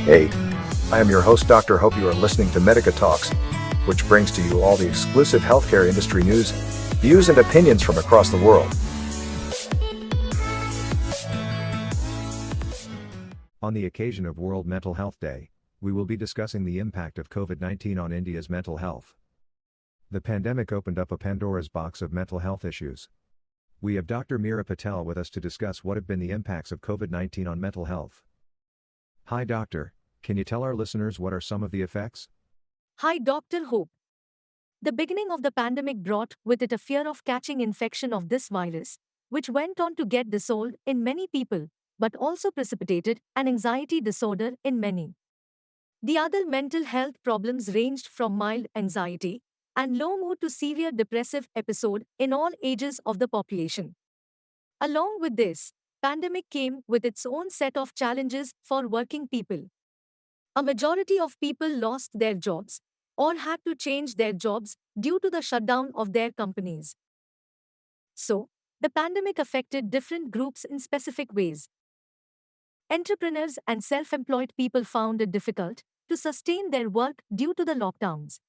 Hey, I am your host, Dr. Hope. You are listening to Medikatalks, which brings to you all the exclusive healthcare industry news, views, and opinions from across the world. On the occasion of World Mental Health Day, we will be discussing the impact of COVID-19 on India's mental health. The pandemic opened up a Pandora's box of mental health issues. We have Dr. Meera Patel with us to discuss what have been the impacts of COVID-19 on mental health. Hi doctor, can you tell our listeners what are some of the effects? Hi, Dr. Hope. The beginning of the pandemic brought with it a fear of catching infection of this virus, which went on to get dissolved in many people, but also precipitated an anxiety disorder in many. The other mental health problems ranged from mild anxiety and low mood to severe depressive episode in all ages of the population. Along with this, pandemic came with its own set of challenges for working people. A majority of people lost their jobs or had to change their jobs due to the shutdown of their companies. So, the pandemic affected different groups in specific ways. Entrepreneurs and self employed people found it difficult to sustain their work due to the lockdowns.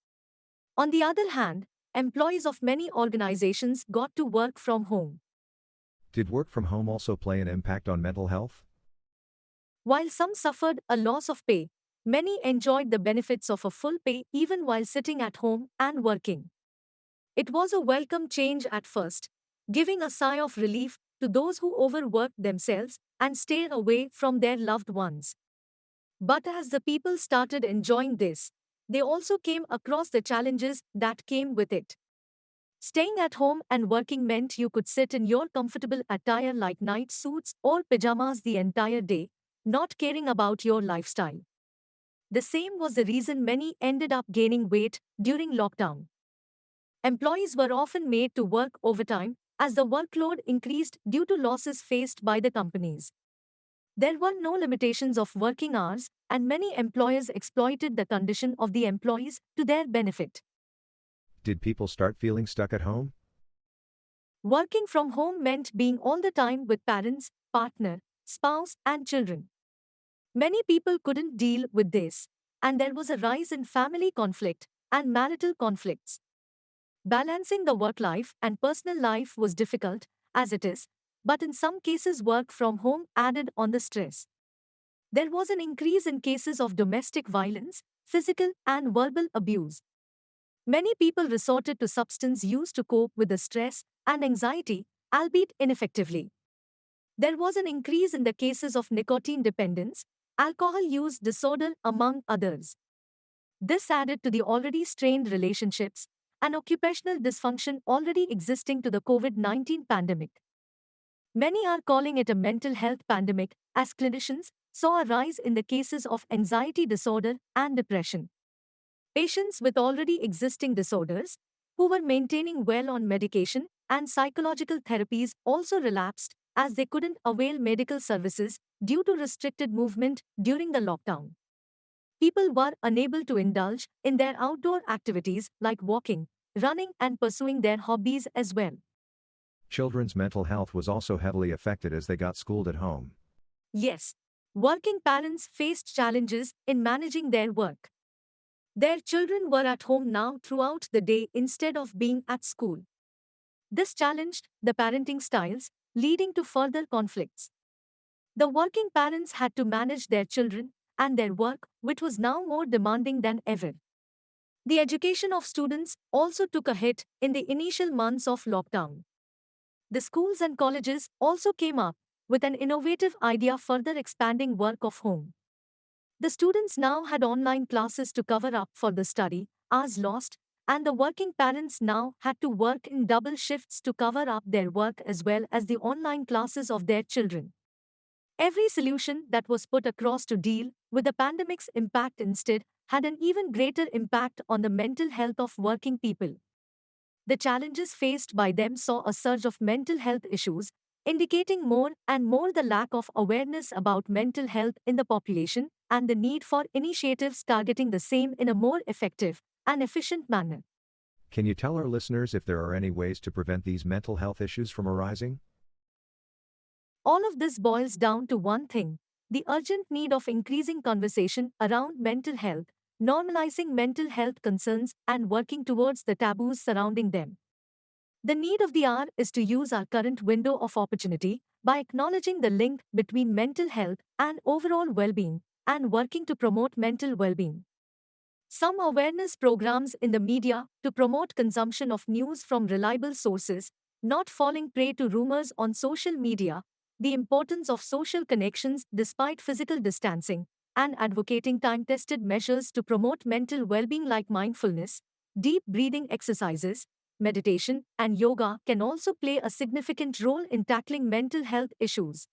On the other hand, employees of many organizations got to work from home. Did work from home also play an impact on mental health? While some suffered a loss of pay, many enjoyed the benefits of a full pay even while sitting at home and working. It was a welcome change at first, giving a sigh of relief to those who overworked themselves and stayed away from their loved ones. But as the people started enjoying this, they also came across the challenges that came with it. Staying at home and working meant you could sit in your comfortable attire like night suits or pajamas the entire day, not caring about your lifestyle. The same was the reason many ended up gaining weight during lockdown. Employees were often made to work overtime as the workload increased due to losses faced by the companies. There were no limitations of working hours, and many employers exploited the condition of the employees to their benefit. Did people start feeling stuck at home? Working from home meant being all the time with parents, partner, spouse, and children. Many people couldn't deal with this, and there was a rise in family conflict and marital conflicts. Balancing the work life and personal life was difficult, as it is, but in some cases, work from home added on the stress. There was an increase in cases of domestic violence, physical and verbal abuse. Many people resorted to substance use to cope with the stress and anxiety, albeit ineffectively. There was an increase in the cases of nicotine dependence, alcohol use disorder, among others. This added to the already strained relationships and occupational dysfunction already existing to the COVID-19 pandemic. Many are calling it a mental health pandemic, as clinicians saw a rise in the cases of anxiety disorder and depression. Patients with already existing disorders, who were maintaining well on medication and psychological therapies, also relapsed as they couldn't avail medical services due to restricted movement during the lockdown. People were unable to indulge in their outdoor activities like walking, running, and pursuing their hobbies as well. Children's mental health was also heavily affected as they got schooled at home. Yes, working parents faced challenges in managing their work. Their children were at home now throughout the day instead of being at school. This challenged the parenting styles, leading to further conflicts. The working parents had to manage their children and their work, which was now more demanding than ever. The education of students also took a hit in the initial months of lockdown. The schools and colleges also came up with an innovative idea further expanding work of home. The students now had online classes to cover up for the study hours lost, and the working parents now had to work in double shifts to cover up their work as well as the online classes of their children. Every solution that was put across to deal with the pandemic's impact instead had an even greater impact on the mental health of working people. The challenges faced by them saw a surge of mental health issues, indicating more and more the lack of awareness about mental health in the population and the need for initiatives targeting the same in a more effective and efficient manner. Can you tell our listeners if there are any ways to prevent these mental health issues from arising? All of this boils down to one thing: the urgent need of increasing conversation around mental health, normalizing mental health concerns, and working towards the taboos surrounding them. The need of the hour is to use our current window of opportunity by acknowledging the link between mental health and overall well being and working to promote mental well being. Some awareness programs in the media to promote consumption of news from reliable sources, not falling prey to rumors on social media, the importance of social connections despite physical distancing, and advocating time tested measures to promote mental well being like mindfulness, deep breathing exercises, meditation, and yoga can also play a significant role in tackling mental health issues.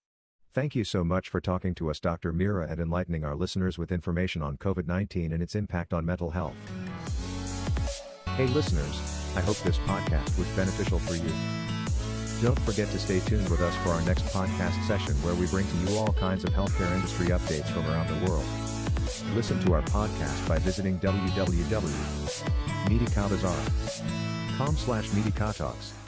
Thank you so much for talking to us, Dr. Mira, and enlightening our listeners with information on COVID-19 and its impact on mental health. Hey listeners, I hope this podcast was beneficial for you. Don't forget to stay tuned with us for our next podcast session where we bring to you all kinds of healthcare industry updates from around the world. Listen to our podcast by visiting www.medikatalks.com/Medikatalks.